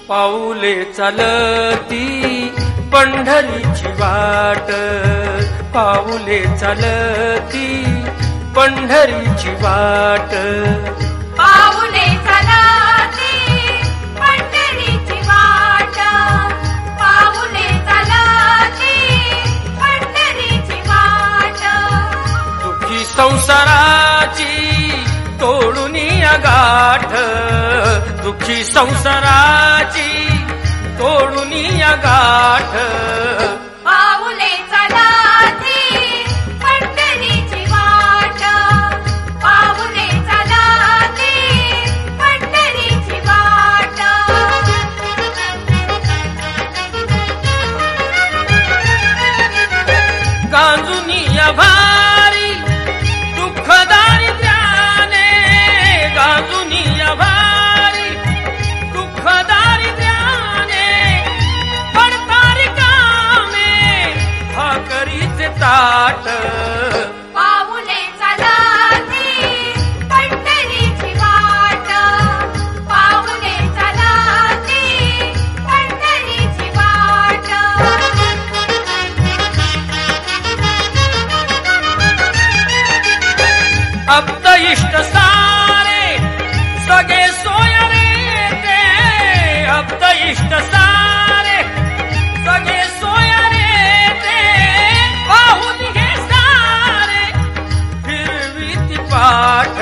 पाऊले चालती पंढरीची वाट, पाऊले चालती पंढरीची वाट, पाऊले चालती पंढरीची वाट, पाऊले चालती पंढरीची वाट. दुःखी संसाराची तोडून गाठ, दुःखी संसाराची तोडून गाठ. पाऊले चालती पंढरीची वाट, पाऊले चालती पंढरीची वाट. गांजुनी भारी दुःख दारिद्र्याने, गांजुनी भारी दुःख दारिद्र्याने, पडतारी कामे भाकरीचे ताट. पाऊले चालती पंढरीची वाट, पाऊले चालती पंढरीची वाट. अब्द इष्ट सारे सगळे सोयरे ते, अब्द इष्ट सारे सगळे सोयरे ते, पाहून घे सारे फिरवीती पाठ.